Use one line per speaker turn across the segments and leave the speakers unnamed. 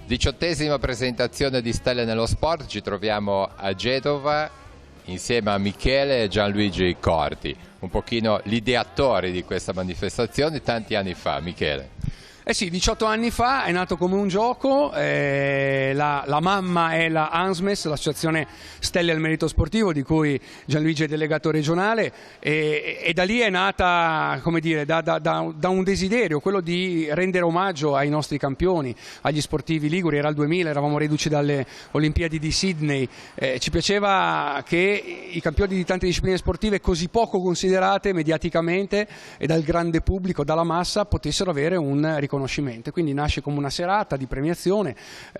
18ª presentazione di Stelle nello Sport, ci troviamo a Genova insieme a Michele e Gianluigi Corti, un pochino gli ideatori di questa manifestazione tanti anni fa. Michele.
Eh sì, 18 anni fa è nato come un gioco, la mamma è la ANSMES, l'associazione Stelle al Merito Sportivo, di cui Gianluigi è delegato regionale, e da lì è nata, come dire, da un desiderio, quello di rendere omaggio ai nostri campioni, agli sportivi liguri. Era il 2000, eravamo reduci dalle Olimpiadi di Sydney, ci piaceva che i campioni di tante discipline sportive così poco considerate mediaticamente e dal grande pubblico, dalla massa, potessero avere un riconoscimento. Quindi nasce come una serata di premiazione,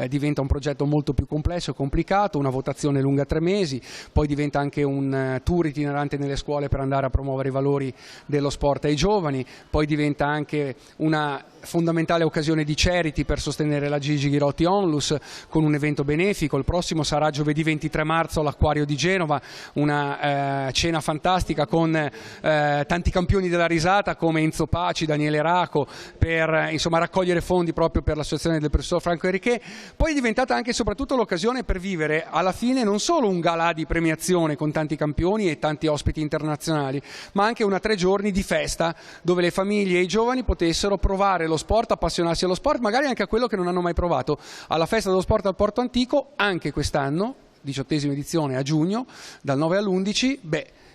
diventa un progetto molto più complesso e complicato, una votazione lunga 3 mesi, poi diventa anche un tour itinerante nelle scuole per andare a promuovere i valori dello sport ai giovani, poi diventa anche una fondamentale occasione di charity per sostenere la Gigi Ghirotti Onlus con un evento benefico. Il prossimo sarà giovedì 23 marzo all'Acquario di Genova, una cena fantastica con tanti campioni della risata come Enzo Paci, Daniele Raco, per raccogliere fondi proprio per l'associazione del professor Franco Enriquet. Poi è diventata anche e soprattutto l'occasione per vivere alla fine non solo un galà di premiazione con tanti campioni e tanti ospiti internazionali, ma anche una 3 giorni di festa dove le famiglie e i giovani potessero provare lo sport, appassionarsi allo sport, magari anche a quello che non hanno mai provato. Alla festa dello sport al Porto Antico, anche quest'anno, 18ª edizione a giugno, dal 9 all'11,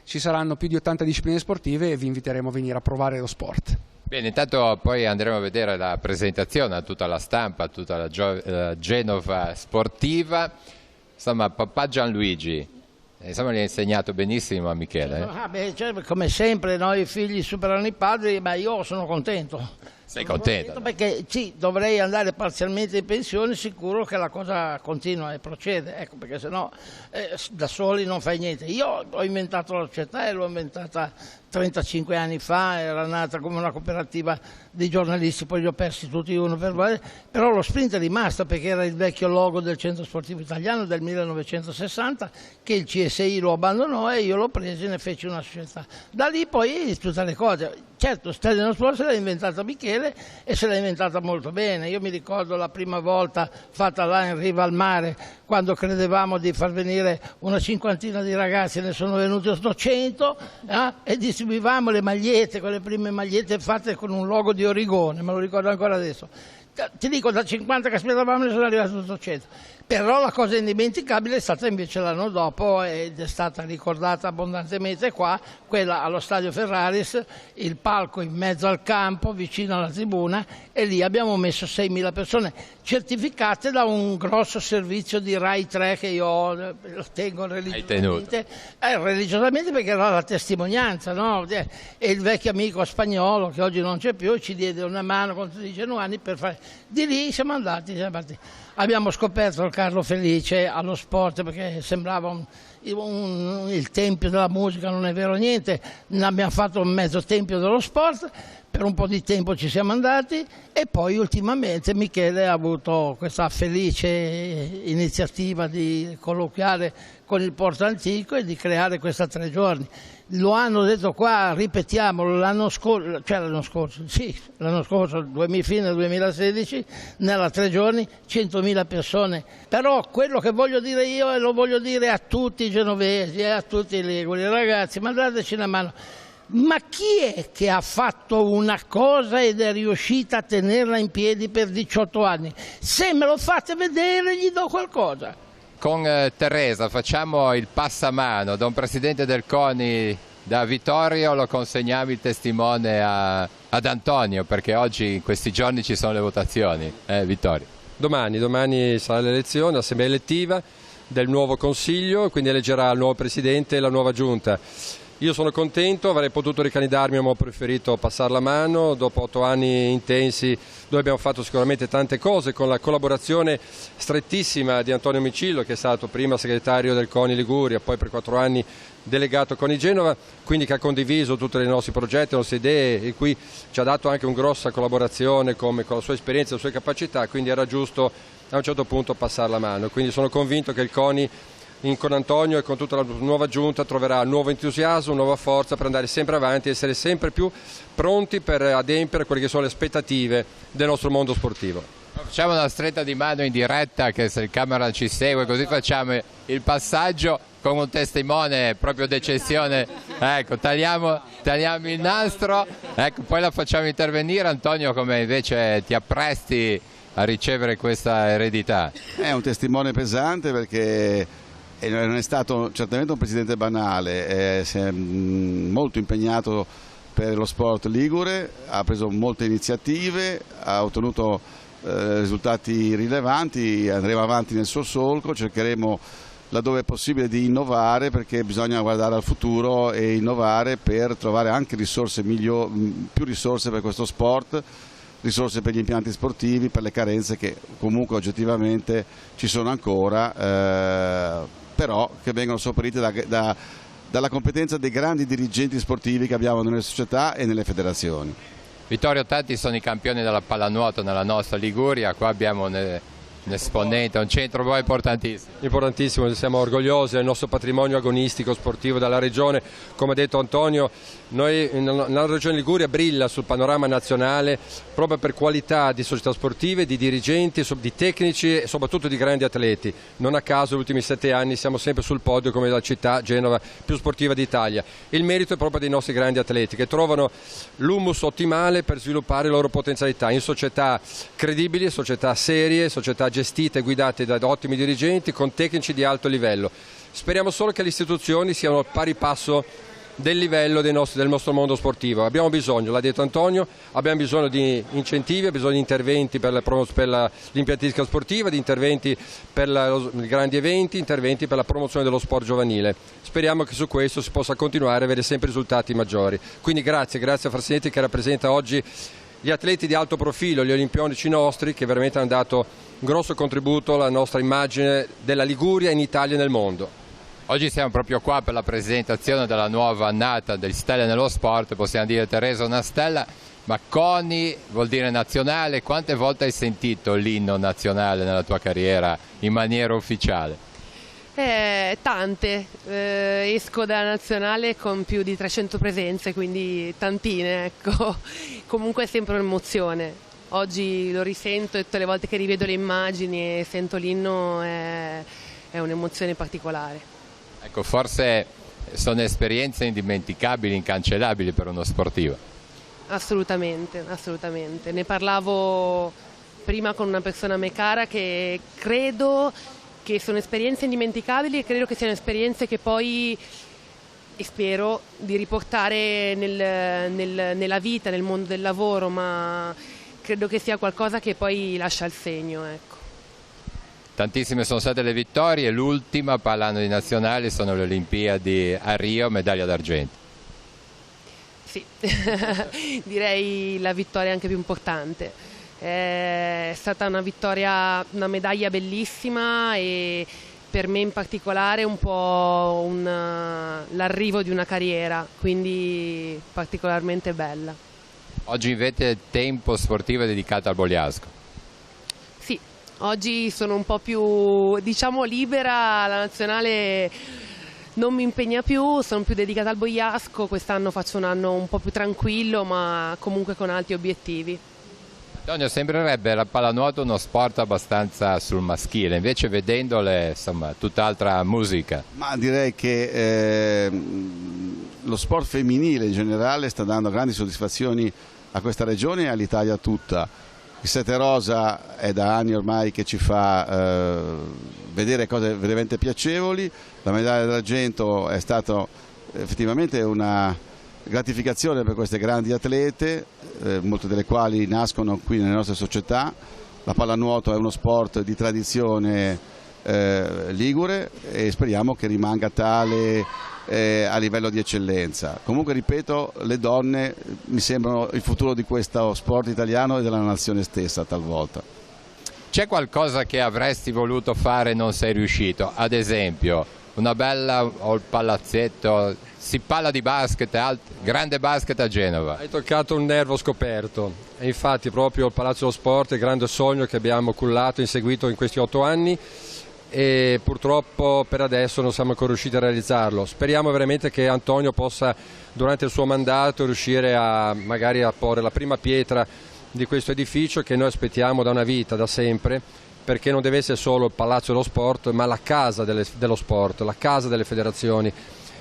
ci saranno più di 80 discipline sportive e vi inviteremo a venire a provare lo sport.
Bene, intanto poi andremo a vedere la presentazione a tutta la stampa, a tutta la Genova sportiva. Insomma, papà Gianluigi, gli ha insegnato benissimo a Michele.
Come sempre noi figli superano i padri, ma io sono contento.
Sei contento?
Perché sì, dovrei andare parzialmente in pensione, sicuro che la cosa continua e procede, ecco, perché sennò da soli non fai niente. Io ho inventato la società e l'ho inventata 35 anni fa, era nata come una cooperativa di giornalisti, poi li ho persi tutti uno per uno, però lo sprint è rimasto perché era il vecchio logo del Centro Sportivo Italiano del 1960 che il CSI lo abbandonò e io l'ho preso e ne feci una società. Da lì poi tutte le cose. Certo, Stelle nello Sport se l'ha inventata Michele e se l'ha inventata molto bene. Io mi ricordo la prima volta fatta là in riva al mare, quando credevamo di far venire una 50ina di ragazzi, ne sono venuti 800 e distribuivamo le magliette, quelle prime magliette fatte con un logo di Origone, me lo ricordo ancora adesso. Ti dico, da 50 che aspettavamo ne sono arrivati 800. Però la cosa indimenticabile è stata invece l'anno dopo ed è stata ricordata abbondantemente qua, quella allo stadio Ferraris, il palco in mezzo al campo vicino alla tribuna, e lì abbiamo messo 6.000 persone certificate da un grosso servizio di Rai 3 che io lo tengo religiosamente, perché era la testimonianza, no? E il vecchio amico spagnolo che oggi non c'è più ci diede una mano contro i genuani per fare. Di lì siamo andati. Abbiamo scoperto il Carlo Felice allo sport perché sembrava il tempio della musica, non è vero niente, ne abbiamo fatto un mezzo tempio dello sport, per un po' di tempo ci siamo andati e poi ultimamente Michele ha avuto questa felice iniziativa di colloquiare con il Porto Antico e di creare questa 3 giorni. Lo hanno detto qua, ripetiamolo, l'anno scorso, fine 2016, nella 3 giorni, 100.000 persone. Però quello che voglio dire io, e lo voglio dire a tutti i genovesi e a tutti i liguri, ragazzi, mandateci una mano. Ma chi è che ha fatto una cosa ed è riuscita a tenerla in piedi per 18 anni? Se me lo fate vedere gli do qualcosa.
Con Teresa facciamo il passamano da un presidente del CONI da Vittorio, lo consegniamo il testimone ad Antonio, perché oggi in questi giorni ci sono le votazioni, Vittorio.
Domani sarà l'elezione, l'assemblea elettiva del nuovo consiglio, quindi eleggerà il nuovo presidente e la nuova giunta. Io sono contento, avrei potuto ricandidarmi, ma ho preferito passare la mano dopo 8 anni intensi dove abbiamo fatto sicuramente tante cose con la collaborazione strettissima di Antonio Micillo, che è stato prima segretario del CONI Liguria, poi per 4 anni delegato CONI Genova, quindi che ha condiviso tutti i nostri progetti, le nostre idee e qui ci ha dato anche una grossa collaborazione con la sua esperienza e le sue capacità, quindi era giusto a un certo punto passare la mano. Quindi sono convinto che il CONI con Antonio e con tutta la nuova giunta troverà nuovo entusiasmo, nuova forza per andare sempre avanti e essere sempre più pronti per adempiere a quelle che sono le aspettative del nostro mondo sportivo.
Facciamo una stretta di mano in diretta, che se il camera ci segue, così facciamo il passaggio con un testimone proprio d'eccezione. Ecco, tagliamo il nastro, ecco, poi la facciamo intervenire. Antonio, come invece ti appresti a ricevere questa eredità?
È un testimone pesante, perché non è stato certamente un presidente banale, si è molto impegnato per lo sport ligure, ha preso molte iniziative, ha ottenuto risultati rilevanti, andremo avanti nel suo solco, cercheremo laddove è possibile di innovare, perché bisogna guardare al futuro e innovare per trovare anche risorse più risorse per questo sport, risorse per gli impianti sportivi, per le carenze che comunque oggettivamente ci sono ancora, però che vengono sopperite dalla competenza dei grandi dirigenti sportivi che abbiamo nelle società e nelle federazioni.
Vittorio, tanti sono i campioni della pallanuoto nella nostra Liguria, qua abbiamo un esponente, un centro poi importantissimo.
Importantissimo, siamo orgogliosi del nostro patrimonio agonistico sportivo della regione. Come ha detto Antonio, la regione Liguria brilla sul panorama nazionale proprio per qualità di società sportive, di dirigenti, di tecnici e soprattutto di grandi atleti. Non a caso negli ultimi 7 anni siamo sempre sul podio come la città, Genova, più sportiva d'Italia. Il merito è proprio dei nostri grandi atleti, che trovano l'humus ottimale per sviluppare le loro potenzialità in società credibili, società serie, società gestite e guidate da ottimi dirigenti con tecnici di alto livello. Speriamo solo che le istituzioni siano al pari passo del livello del nostro mondo sportivo. Abbiamo bisogno, l'ha detto Antonio, abbiamo bisogno di incentivi, abbiamo bisogno di interventi per l'impiantistica sportiva, di interventi per i grandi eventi, interventi per la promozione dello sport giovanile. Speriamo che su questo si possa continuare a avere sempre risultati maggiori. Quindi grazie a Frassinetti, che rappresenta oggi gli atleti di alto profilo, gli olimpionici nostri, che veramente hanno dato un grosso contributo alla nostra immagine della Liguria in Italia e nel mondo.
Oggi siamo proprio qua per la presentazione della nuova annata del Stelle nello Sport. Possiamo dire, Teresa, una stella, ma CONI vuol dire nazionale. Quante volte hai sentito l'inno nazionale nella tua carriera in maniera ufficiale?
Tante, esco dalla nazionale con più di 300 presenze, quindi tantine, ecco. Comunque è sempre un'emozione. Oggi lo risento e tutte le volte che rivedo le immagini e sento l'inno è un'emozione particolare.
Ecco, forse sono esperienze indimenticabili, incancellabili per uno sportivo.
Assolutamente, assolutamente. Ne parlavo prima con una persona a me cara, che credo che sono esperienze indimenticabili e credo che siano esperienze che poi spero di riportare nella vita, nel mondo del lavoro, ma credo che sia qualcosa che poi lascia il segno, ecco.
Tantissime sono state le vittorie, l'ultima, parlando di nazionali, sono le Olimpiadi a Rio, medaglia d'argento.
Sì, direi la vittoria anche più importante. È stata una vittoria, una medaglia bellissima e per me in particolare un po' l'arrivo di una carriera, quindi particolarmente bella.
Oggi invece tempo sportivo è dedicato al Bogliasco.
Sì, oggi sono un po' più, diciamo, libera, la nazionale non mi impegna più, sono più dedicata al Bogliasco, quest'anno faccio un anno un po' più tranquillo ma comunque con alti obiettivi.
Antonio, sembrerebbe la pallanuoto uno sport abbastanza sul maschile, invece vedendole, insomma, tutt'altra musica.
Ma direi che lo sport femminile in generale sta dando grandi soddisfazioni a questa regione e all'Italia tutta. Il Sette Rosa è da anni ormai che ci fa vedere cose veramente piacevoli, la medaglia d'argento è stata effettivamente una gratificazione per queste grandi atlete, molte delle quali nascono qui nelle nostre società. La pallanuoto è uno sport di tradizione ligure e speriamo che rimanga tale a livello di eccellenza. Comunque, ripeto, le donne mi sembrano il futuro di questo sport italiano e della nazione stessa talvolta.
C'è qualcosa che avresti voluto fare e non sei riuscito? Ad esempio, una bella o il palazzetto, si parla di basket, grande basket a Genova.
Hai toccato un nervo scoperto e infatti proprio il Palazzo dello Sport è il grande sogno che abbiamo cullato e inseguito in questi 8 anni e purtroppo per adesso non siamo ancora riusciti a realizzarlo. Speriamo veramente che Antonio possa durante il suo mandato riuscire magari a porre la prima pietra di questo edificio che noi aspettiamo da una vita, da sempre, perché non deve essere solo il Palazzo dello Sport, ma la casa dello sport, la casa delle federazioni,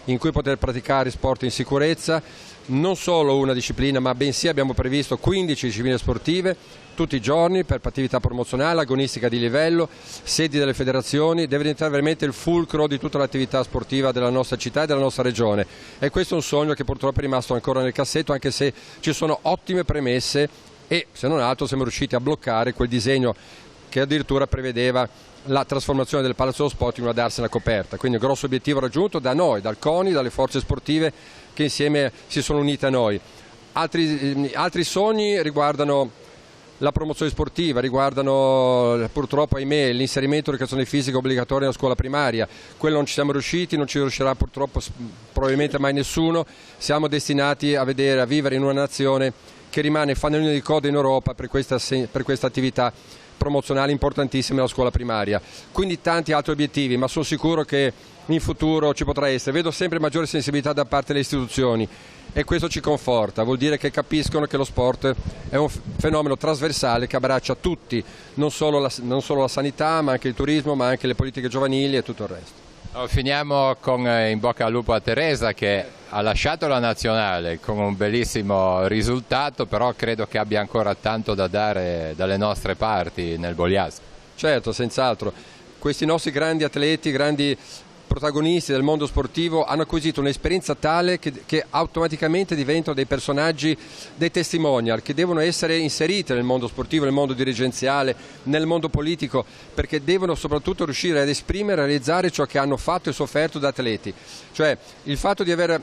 in cui poter praticare sport in sicurezza, non solo una disciplina, ma bensì abbiamo previsto 15 discipline sportive tutti i giorni per attività promozionale, agonistica di livello, sedi delle federazioni. Deve diventare veramente il fulcro di tutta l'attività sportiva della nostra città e della nostra regione, e questo è un sogno che purtroppo è rimasto ancora nel cassetto, anche se ci sono ottime premesse e se non altro siamo riusciti a bloccare quel disegno che addirittura prevedeva la trasformazione del Palazzo dello Sport in una darsena coperta. Quindi un grosso obiettivo raggiunto da noi, dal CONI, dalle forze sportive che insieme si sono unite a noi. Altri sogni riguardano la promozione sportiva, riguardano purtroppo, ahimè, l'inserimento dell'educazione fisica obbligatoria nella scuola primaria. Quello non ci siamo riusciti, non ci riuscirà purtroppo probabilmente mai nessuno. Siamo destinati a vivere in una nazione che rimane fanalino di coda in Europa per questa attività promozionale importantissima nella scuola primaria. Quindi tanti altri obiettivi, ma sono sicuro che in futuro ci potrà essere. Vedo sempre maggiore sensibilità da parte delle istituzioni e questo ci conforta, vuol dire che capiscono che lo sport è un fenomeno trasversale che abbraccia tutti, non solo la sanità, ma anche il turismo, ma anche le politiche giovanili e tutto il resto.
Finiamo con in bocca al lupo a Teresa, che ha lasciato la nazionale con un bellissimo risultato, però credo che abbia ancora tanto da dare dalle nostre parti nel Bogliasco.
Certo, senz'altro. Questi nostri grandi atleti, grandi protagonisti del mondo sportivo hanno acquisito un'esperienza tale che automaticamente diventano dei personaggi, dei testimonial che devono essere inseriti nel mondo sportivo, nel mondo dirigenziale, nel mondo politico, perché devono soprattutto riuscire ad esprimere e realizzare ciò che hanno fatto e sofferto da atleti. Cioè il fatto di aver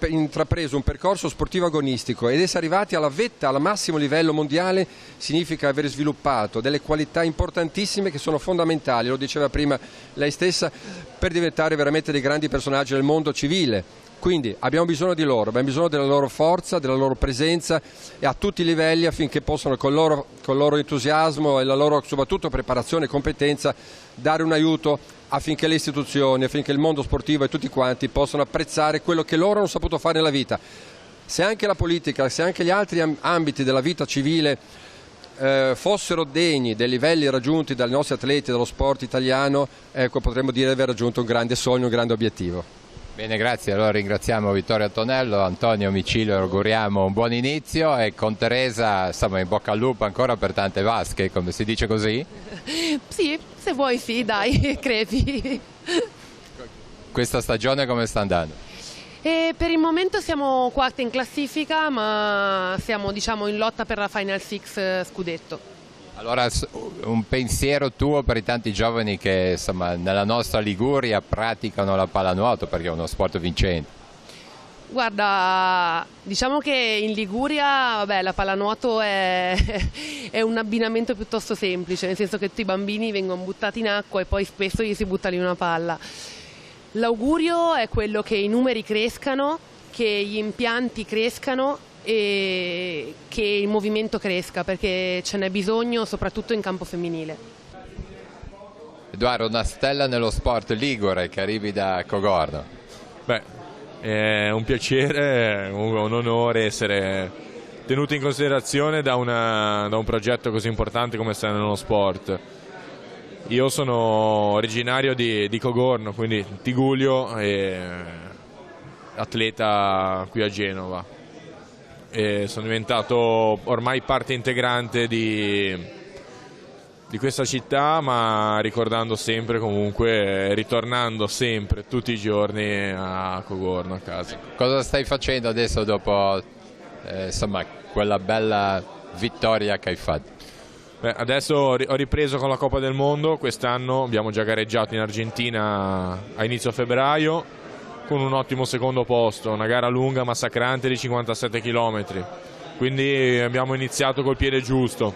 intrapreso un percorso sportivo agonistico ed essere arrivati alla vetta, al massimo livello mondiale, significa aver sviluppato delle qualità importantissime che sono fondamentali, lo diceva prima lei stessa, per diventare veramente dei grandi personaggi del mondo civile. Quindi abbiamo bisogno di loro, abbiamo bisogno della loro forza, della loro presenza e a tutti i livelli, affinché possano col loro entusiasmo e la loro soprattutto preparazione e competenza dare un aiuto affinché le istituzioni, affinché il mondo sportivo e tutti quanti possano apprezzare quello che loro hanno saputo fare nella vita. Se anche la politica, se anche gli altri ambiti della vita civile fossero degni dei livelli raggiunti dai nostri atleti dello sport italiano, ecco, potremmo dire di aver raggiunto un grande sogno, un grande obiettivo.
Bene, grazie. Allora ringraziamo Vittorio Antonello, Antonio Micilio, auguriamo un buon inizio e con Teresa stiamo in bocca al lupo ancora per tante vasche, come si dice così?
Sì, se vuoi sì, dai, crepi.
Questa stagione come sta andando?
E per il momento siamo quarti in classifica, ma siamo in lotta per la Final Six scudetto.
Allora un pensiero tuo per i tanti giovani che nella nostra Liguria praticano la pallanuoto, perché è uno sport vincente.
Guarda, diciamo che in Liguria la pallanuoto è un abbinamento piuttosto semplice, nel senso che tutti i bambini vengono buttati in acqua e poi spesso gli si butta lì una palla. L'augurio è quello che i numeri crescano, che gli impianti crescano e che il movimento cresca, perché ce n'è bisogno soprattutto in campo femminile.
Edoardo, una stella nello sport ligure che arrivi da Cogorno.
È un piacere, un onore essere tenuto in considerazione da un progetto così importante come Stella nello sport. Io sono originario di Cogorno, quindi Tigullio, e atleta qui a Genova. E sono diventato ormai parte integrante di questa città, ma ricordando sempre, comunque ritornando sempre tutti i giorni a Cogorno, a casa.
Cosa stai facendo adesso dopo quella bella vittoria che hai fatto?
Adesso ho ripreso con la Coppa del Mondo, quest'anno abbiamo già gareggiato in Argentina a inizio febbraio con un ottimo secondo posto, una gara lunga massacrante di 57 km, quindi abbiamo iniziato col piede giusto.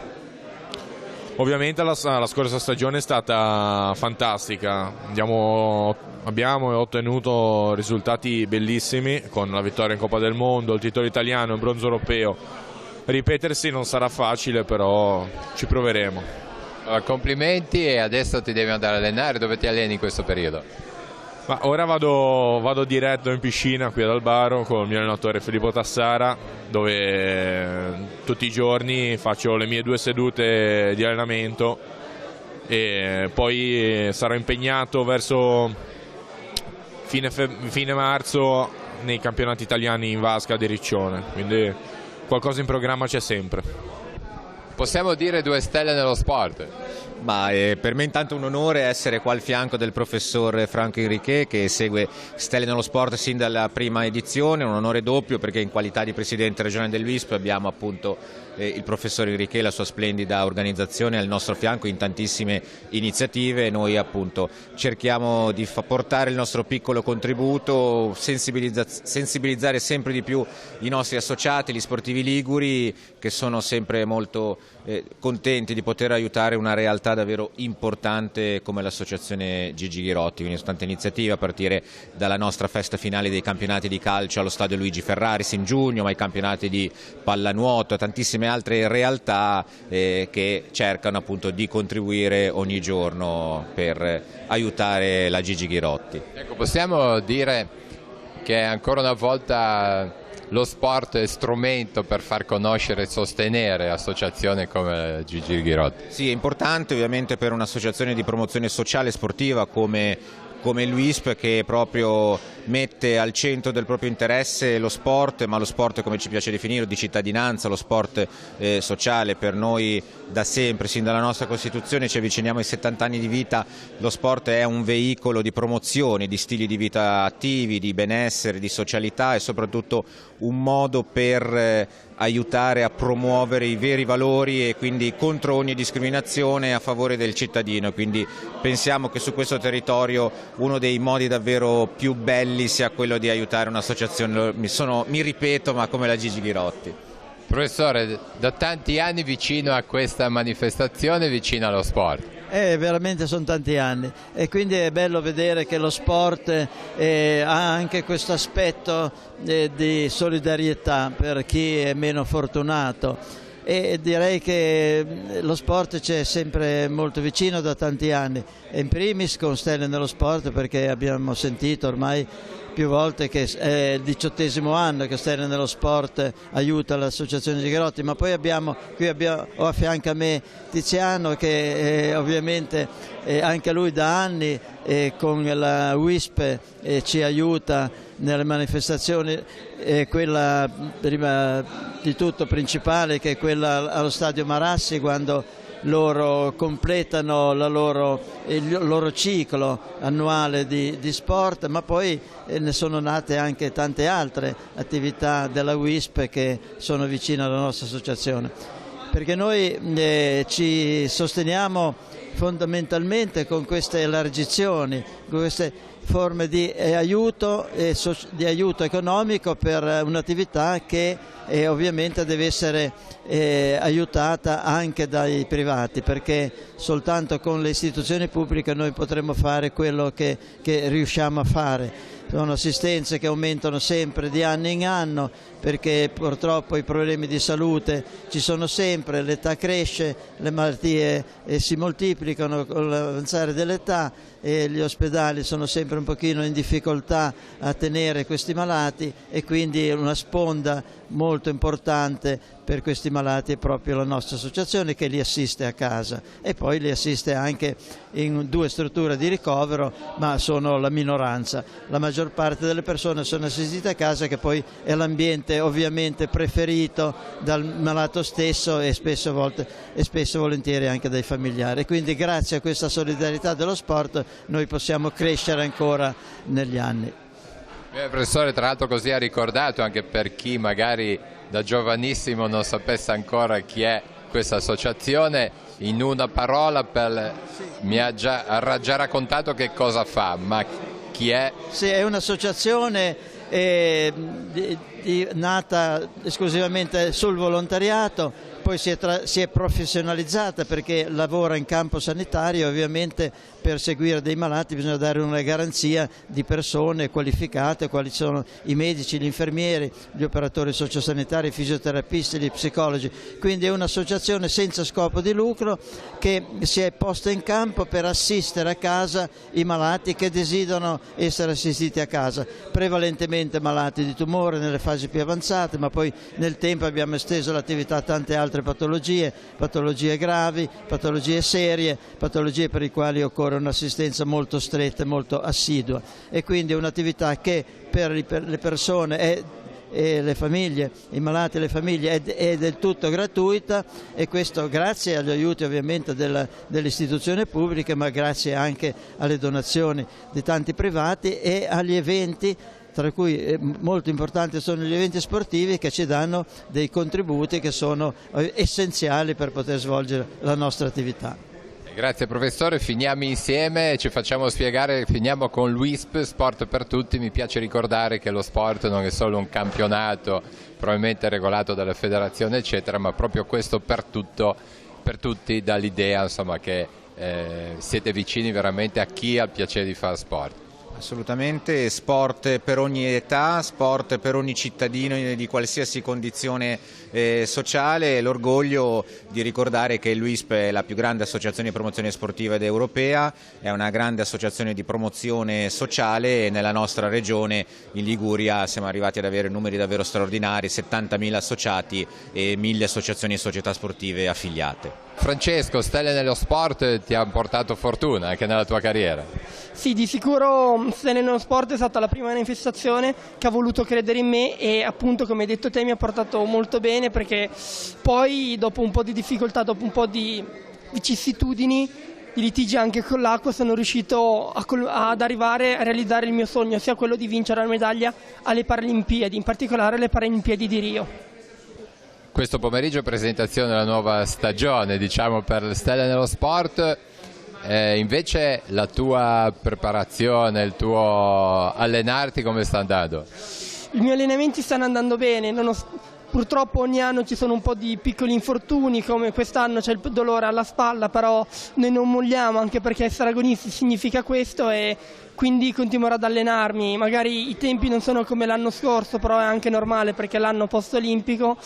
Ovviamente la scorsa stagione è stata fantastica, abbiamo ottenuto risultati bellissimi con la vittoria in Coppa del Mondo, il titolo italiano, il bronzo europeo. Ripetersi non sarà facile, però ci proveremo.
Complimenti, e adesso ti devi andare a allenare. Dove ti alleni in questo periodo?
Ma ora vado diretto in piscina qui ad Albaro con il mio allenatore Filippo Tassara, dove tutti i giorni faccio le mie 2 sedute di allenamento e poi sarò impegnato verso fine marzo nei campionati italiani in vasca di Riccione, quindi qualcosa in programma c'è sempre.
Possiamo dire 2 stelle nello sport?
Ma per me intanto è un onore essere qua al fianco del professor Franco Enriquet, che segue Stelle nello Sport sin dalla prima edizione. Un onore doppio perché in qualità di presidente regionale del WISP abbiamo appunto il professor Enriquet e la sua splendida organizzazione al nostro fianco in tantissime iniziative. Noi appunto cerchiamo di portare il nostro piccolo contributo, sensibilizzare sempre di più i nostri associati, gli sportivi liguri, che sono sempre molto contenti di poter aiutare una realtà davvero importante come l'associazione Gigi Ghirotti. Quindi sono tante iniziative, a partire dalla nostra festa finale dei campionati di calcio allo stadio Luigi Ferraris in giugno, ma i campionati di pallanuoto, tantissime altre realtà che cercano appunto di contribuire ogni giorno per aiutare la Gigi Ghirotti.
Ecco, possiamo dire che ancora una volta lo sport è strumento per far conoscere e sostenere associazioni come Gigi Ghirotti.
Sì, è importante ovviamente per un'associazione di promozione sociale e sportiva come il WISP, che proprio mette al centro del proprio interesse lo sport, ma lo sport, come ci piace definirlo, di cittadinanza, lo sport sociale. Per noi da sempre, sin dalla nostra Costituzione, ci avviciniamo ai 70 anni di vita, lo sport è un veicolo di promozione di stili di vita attivi, di benessere, di socialità, e soprattutto un modo per aiutare a promuovere i veri valori e quindi contro ogni discriminazione a favore del cittadino. Quindi pensiamo che su questo territorio uno dei modi davvero più belli sia quello di aiutare un'associazione, mi ripeto, ma come la Gigi Ghirotti.
Professore, da tanti anni vicino a questa manifestazione, vicino allo sport.
Veramente sono tanti anni, e quindi è bello vedere che lo sport ha anche questo aspetto di solidarietà per chi è meno fortunato, e direi che lo sport c'è sempre molto vicino da tanti anni, e in primis con Stelle nello Sport, perché abbiamo sentito ormai più volte che è il 18° anno che Stelle nello Sport aiuta l'associazione Ghirotti, ma poi ho a fianco a me Tiziano, che ovviamente anche lui da anni con la WISP ci aiuta nelle manifestazioni, quella prima di tutto principale, che è quella allo stadio Marassi, quando loro completano il loro ciclo annuale di sport, ma poi ne sono nate anche tante altre attività della WISP che sono vicine alla nostra associazione, perché noi ci sosteniamo fondamentalmente con queste elargizioni, con queste forme di aiuto economico per un'attività che ovviamente deve essere aiutata anche dai privati, perché soltanto con le istituzioni pubbliche noi potremo fare quello che riusciamo a fare. Sono assistenze che aumentano sempre di anno in anno, perché purtroppo i problemi di salute ci sono sempre, l'età cresce, le malattie si moltiplicano con l'avanzare dell'età, e gli ospedali sono sempre un pochino in difficoltà a tenere questi malati, e quindi una sponda molto importante per questi malati è proprio la nostra associazione, che li assiste a casa, e poi li assiste anche in 2 strutture di ricovero, ma sono la minoranza. La maggior parte delle persone sono assistite a casa, che poi è l'ambiente ovviamente preferito dal malato stesso e spesso volentieri anche dai familiari. Quindi grazie a questa solidarietà dello sport noi possiamo crescere ancora negli anni.
Professore, tra l'altro così ha ricordato, anche per chi magari da giovanissimo non sapesse ancora chi è questa associazione, in una parola mi ha già raccontato che cosa fa, ma chi è?
Sì, è un'associazione nata esclusivamente sul volontariato,
poi si è professionalizzata perché lavora in campo sanitario. Ovviamente per seguire dei malati bisogna dare una garanzia di persone qualificate, quali sono i medici, gli infermieri, gli operatori sociosanitari, i fisioterapisti, gli psicologi. Quindi è un'associazione senza scopo di lucro che si è posta in campo per assistere a casa i malati che desiderano essere assistiti a casa, prevalentemente malati di tumore nelle fasi più avanzate, ma poi nel tempo abbiamo esteso l'attività a tante altre patologie, patologie gravi, patologie serie, patologie per le quali occorre un'assistenza molto stretta e molto assidua, e quindi è un'attività che per le persone e le famiglie, i malati e le famiglie è del tutto gratuita, e questo grazie agli aiuti ovviamente delle istituzioni pubbliche, ma grazie anche alle donazioni di tanti privati e agli eventi, tra cui molto importanti sono gli eventi sportivi, che ci danno dei contributi che sono essenziali per poter svolgere la nostra attività.
Grazie professore, finiamo insieme, ci facciamo spiegare, finiamo con l'UISP, Sport per Tutti. Mi piace ricordare che lo sport non è solo un campionato probabilmente regolato dalla federazione eccetera, ma proprio questo per tutti dà l'idea, insomma, che siete vicini veramente a chi ha il piacere di fare sport.
Assolutamente, sport per ogni età, sport per ogni cittadino di qualsiasi condizione sociale. L'orgoglio di ricordare che l'UISP è la più grande associazione di promozione sportiva ed europea, è una grande associazione di promozione sociale, e nella nostra regione, in Liguria, siamo arrivati ad avere numeri davvero straordinari, 70.000 associati e 1.000 associazioni e società sportive affiliate.
Francesco, Stelle nello Sport ti ha portato fortuna anche nella tua carriera.
Sì, di sicuro Stelle nello Sport è stata la prima manifestazione che ha voluto credere in me, e appunto, come hai detto te, mi ha portato molto bene, perché poi dopo un po' di difficoltà, dopo un po' di vicissitudini, di litigi anche con l'acqua, sono riuscito ad arrivare a realizzare il mio sogno, sia quello di vincere la medaglia alle Paralimpiadi, in particolare alle Paralimpiadi di Rio.
Questo pomeriggio presentazione della nuova stagione, diciamo, per Stelle nello Sport. Invece la tua preparazione, il tuo allenarti come sta andando?
I miei allenamenti stanno andando bene, purtroppo ogni anno ci sono un po' di piccoli infortuni, come quest'anno c'è il dolore alla spalla, però noi non molliamo, anche perché essere agonisti significa questo, e quindi continuerò ad allenarmi. Magari i tempi non sono come l'anno scorso, però è anche normale perché è l'anno post-olimpico,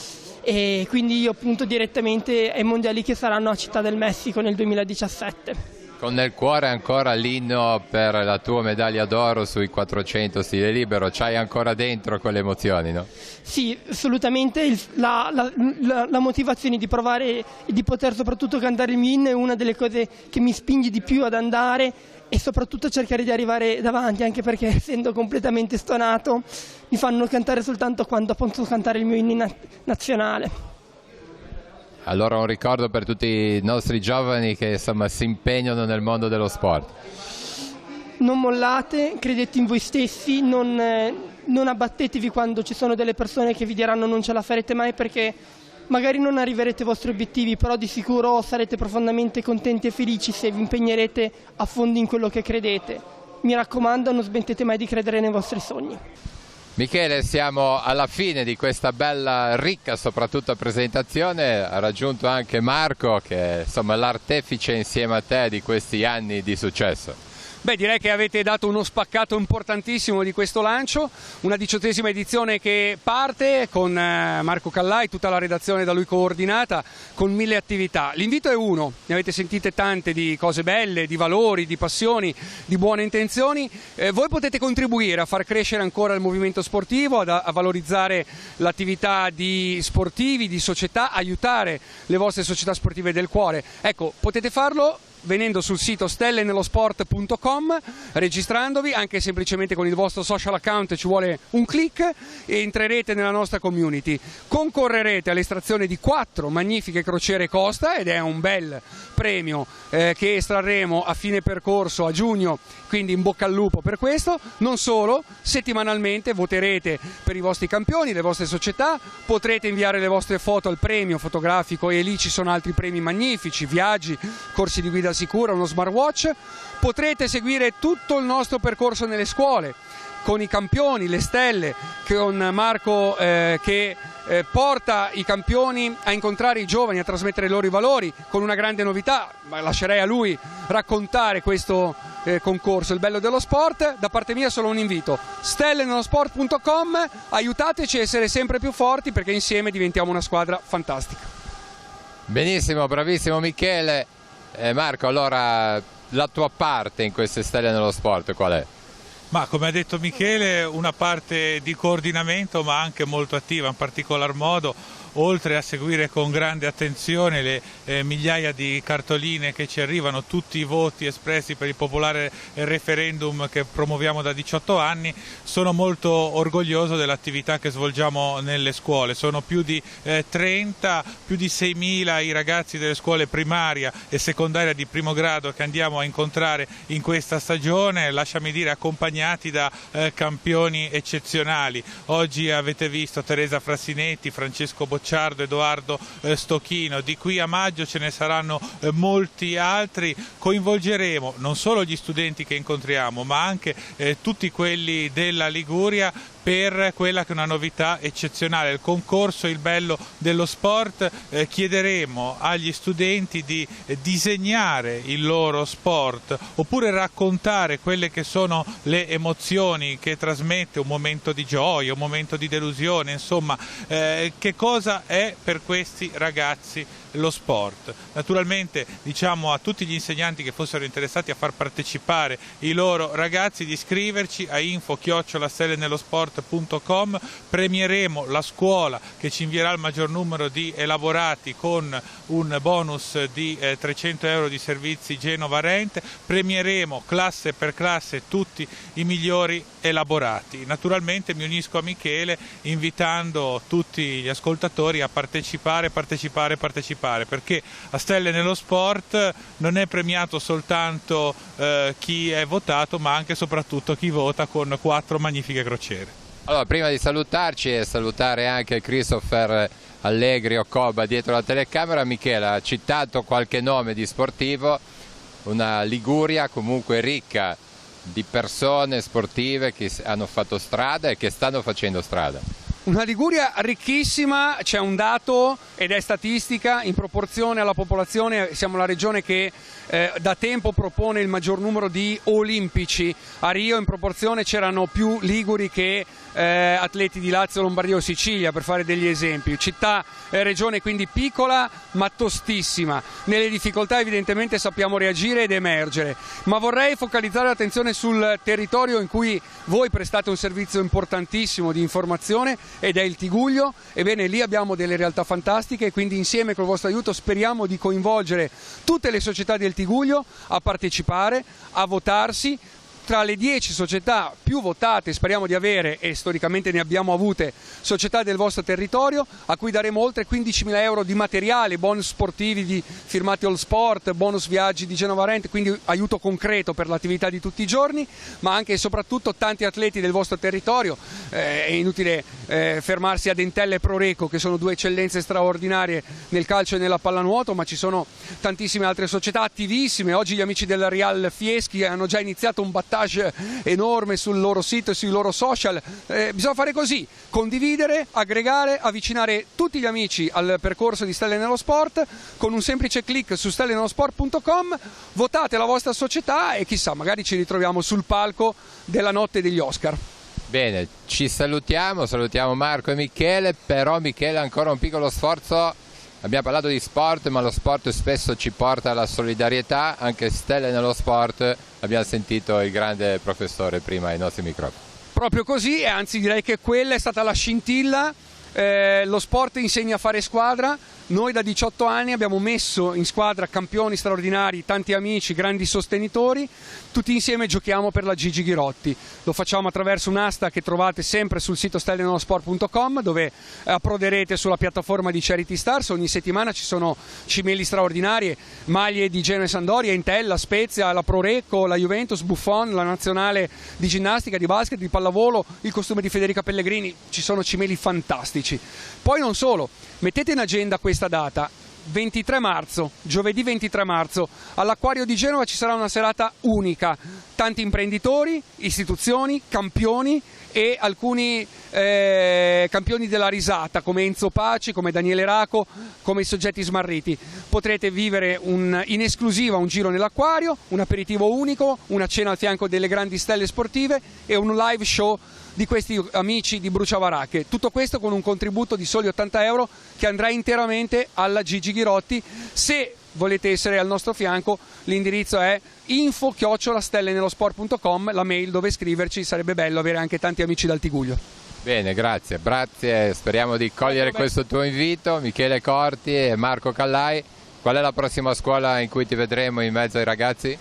e quindi io punto direttamente ai mondiali che saranno a Città del Messico nel 2017.
Con nel cuore ancora l'inno per la tua medaglia d'oro sui 400 stile libero, c'hai ancora dentro quelle emozioni, no?
Sì, assolutamente, la motivazione di provare e di poter soprattutto cantare il mio inno è una delle cose che mi spinge di più ad andare, e soprattutto cercare di arrivare davanti, anche perché essendo completamente stonato mi fanno cantare soltanto quando posso cantare il mio inno nazionale.
Allora un ricordo per tutti i nostri giovani che insomma si impegnano nel mondo dello sport.
Non mollate, credete in voi stessi, non abbattetevi quando ci sono delle persone che vi diranno non ce la farete mai, perché magari non arriverete ai vostri obiettivi, però di sicuro sarete profondamente contenti e felici se vi impegnerete a fondo in quello che credete. Mi raccomando, non smettete mai di credere nei vostri sogni.
Michele, siamo alla fine di questa bella, ricca soprattutto presentazione. Ha raggiunto anche Marco, che insomma è l'artefice insieme a te di questi anni di successo.
Beh, direi che avete dato uno spaccato importantissimo di questo lancio, una 18ª edizione che parte con Marco Callai, tutta la redazione da lui coordinata, con 1000 attività. L'invito è uno, ne avete sentite tante di cose belle, di valori, di passioni, di buone intenzioni. Voi potete contribuire a far crescere ancora il movimento sportivo, a valorizzare l'attività di sportivi, di società, aiutare le vostre società sportive del cuore. Ecco, potete farlo venendo sul sito stellenelosport.com, registrandovi anche semplicemente con il vostro social account, ci vuole un click e entrerete nella nostra community. Concorrerete all'estrazione di 4 magnifiche crociere Costa, ed è un bel premio che estrarremo a fine percorso a giugno, quindi in bocca al lupo per questo. Non solo, settimanalmente voterete per i vostri campioni, le vostre società, potrete inviare le vostre foto al premio fotografico, e lì ci sono altri premi magnifici, viaggi, corsi di guida sicura, uno smartwatch. Potrete seguire tutto il nostro percorso nelle scuole, con i campioni, le stelle, con Marco che porta i campioni a incontrare i giovani, a trasmettere i loro valori, con una grande novità, ma lascerei a lui raccontare questo concorso, il bello dello sport. Da parte mia solo un invito: stellenellosport.com, aiutateci a essere sempre più forti, perché insieme diventiamo una squadra fantastica.
Benissimo, bravissimo Michele. Marco, allora la tua parte in queste Stelle nello Sport qual è?
Ma come ha detto Michele, una parte di coordinamento ma anche molto attiva, in particolar modo, oltre a seguire con grande attenzione le migliaia di cartoline che ci arrivano, tutti i voti espressi per il popolare referendum che promuoviamo da 18 anni, sono molto orgoglioso dell'attività che svolgiamo nelle scuole. Sono più di 30, più di 6.000 i ragazzi delle scuole primaria e secondaria di primo grado che andiamo a incontrare in questa stagione, lasciami dire accompagnati da campioni eccezionali. Oggi avete visto Teresa Frassinetti, Francesco Bocciardo, Edoardo Stocchino. Di qui a maggio ce ne saranno molti altri. Coinvolgeremo non solo gli studenti che incontriamo, ma anche tutti quelli della Liguria per quella che è una novità eccezionale, il concorso Il bello dello sport. Chiederemo agli studenti di disegnare il loro sport oppure raccontare quelle che sono le emozioni che trasmette, un momento di gioia, un momento di delusione, insomma che cosa è per questi ragazzi lo sport. Naturalmente diciamo a tutti gli insegnanti che fossero interessati a far partecipare i loro ragazzi di iscriverci a info@stellenellosport.com. Premieremo la scuola che ci invierà il maggior numero di elaborati con un bonus di 300 euro di servizi Genova-Rente. Premieremo classe per classe tutti i migliori elaborati. Naturalmente mi unisco a Michele invitando tutti gli ascoltatori a partecipare, perché a Stelle nello Sport non è premiato soltanto chi è votato, ma anche e soprattutto chi vota con 4 magnifiche crociere.
Allora, prima di salutarci e salutare anche Christopher Allegri o Coba dietro la telecamera, Michele ha citato qualche nome di sportivo, una Liguria comunque ricca di persone sportive che hanno fatto strada e che stanno facendo strada.
Una Liguria ricchissima, c'è un dato ed è statistica: in proporzione alla popolazione siamo la regione che da tempo propone il maggior numero di olimpici. A Rio in proporzione c'erano più liguri che atleti di Lazio, Lombardia o Sicilia, per fare degli esempi. Città, regione quindi piccola ma tostissima. Nelle difficoltà evidentemente sappiamo reagire ed emergere, ma vorrei focalizzare l'attenzione sul territorio in cui voi prestate un servizio importantissimo di informazione, ed è il Tiguglio. Ebbene, lì abbiamo delle realtà fantastiche e quindi insieme col vostro aiuto speriamo di coinvolgere tutte le società del Tiguglio a partecipare, a votarsi. Tra le 10 società più votate speriamo di avere, e storicamente ne abbiamo avute, società del vostro territorio, a cui daremo oltre 15.000 euro di materiali, bonus sportivi firmati All Sport, bonus viaggi di Genova Rent, quindi aiuto concreto per l'attività di tutti i giorni, ma anche e soprattutto tanti atleti del vostro territorio. È inutile fermarsi ad Entella e Proreco, che sono 2 eccellenze straordinarie nel calcio e nella pallanuoto, ma ci sono tantissime altre società attivissime. Oggi gli amici della Real Fieschi hanno già iniziato un battaglio enorme sul loro sito e sui loro social. Bisogna fare così: condividere, aggregare, avvicinare tutti gli amici al percorso di Stelle nello Sport. Con un semplice click su stellenellosport.com votate la vostra società e chissà, magari ci ritroviamo sul palco della notte degli Oscar.
Bene, ci salutiamo Marco e Michele, però Michele, ancora un piccolo sforzo. Abbiamo parlato di sport, ma lo sport spesso ci porta alla solidarietà. Anche Stelle nello Sport, abbiamo sentito il grande professore prima ai nostri microfoni.
Proprio così, e anzi direi che quella è stata la scintilla. Lo sport insegna a fare squadra. Noi da 18 anni abbiamo messo in squadra campioni straordinari, tanti amici, grandi sostenitori. Tutti insieme giochiamo per la Gigi Ghirotti. Lo facciamo attraverso un'asta che trovate sempre sul sito stellenellosport.com, dove approderete sulla piattaforma di Charity Stars. Ogni settimana ci sono cimeli straordinarie, maglie di Genoa e Sampdoria, Entella, Spezia, la Prorecco, la Juventus, Buffon, la nazionale di ginnastica, di basket, di pallavolo, il costume di Federica Pellegrini. Ci sono cimeli fantastici. Poi non solo, mettete in agenda questa data: 23 marzo, giovedì 23 marzo, all'Acquario di Genova ci sarà una serata unica. tanti imprenditori, istituzioni, campioni e alcuni campioni della risata come Enzo Paci, come Daniele Raco, come i soggetti smarriti. Potrete vivere in esclusiva un giro nell'acquario, un aperitivo unico, una cena al fianco delle grandi stelle sportive e un live show di questi amici di Bruciavaracche. Tutto questo con un contributo di soli 80 euro che andrà interamente alla Gigi Ghirotti. Se volete essere al nostro fianco, l'indirizzo è info@stellenellosport.com, la mail dove scriverci. Sarebbe bello avere anche tanti amici dal Tiguglio.
Bene, grazie, speriamo di cogliere questo tuo invito. Michele Corti e Marco Callai, qual è la prossima scuola in cui ti vedremo in mezzo ai ragazzi?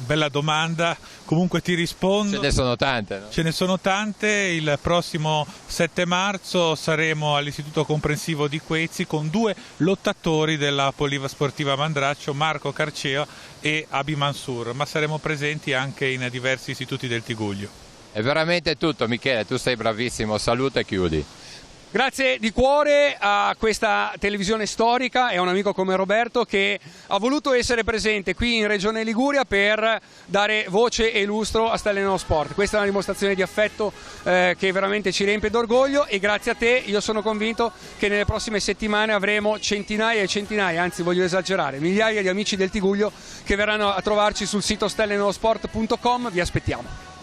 Bella domanda, comunque ti rispondo.
Ce ne sono tante, no?
Ce ne sono tante, il prossimo 7 marzo saremo all'Istituto Comprensivo di Quezzi con 2 lottatori della Poliva Sportiva Mandraccio, Marco Carcea e Abi Mansur, ma saremo presenti anche in diversi istituti del Tiguglio.
È veramente tutto, Michele, tu sei bravissimo, saluta e chiudi.
Grazie di cuore a questa televisione storica e a un amico come Roberto che ha voluto essere presente qui in Regione Liguria per dare voce e lustro a Stelle nello Sport. Questa è una dimostrazione di affetto che veramente ci riempie d'orgoglio, e grazie a te io sono convinto che nelle prossime settimane avremo centinaia e centinaia, anzi voglio esagerare, migliaia di amici del Tiguglio che verranno a trovarci sul sito stellenellosport.com. Vi aspettiamo.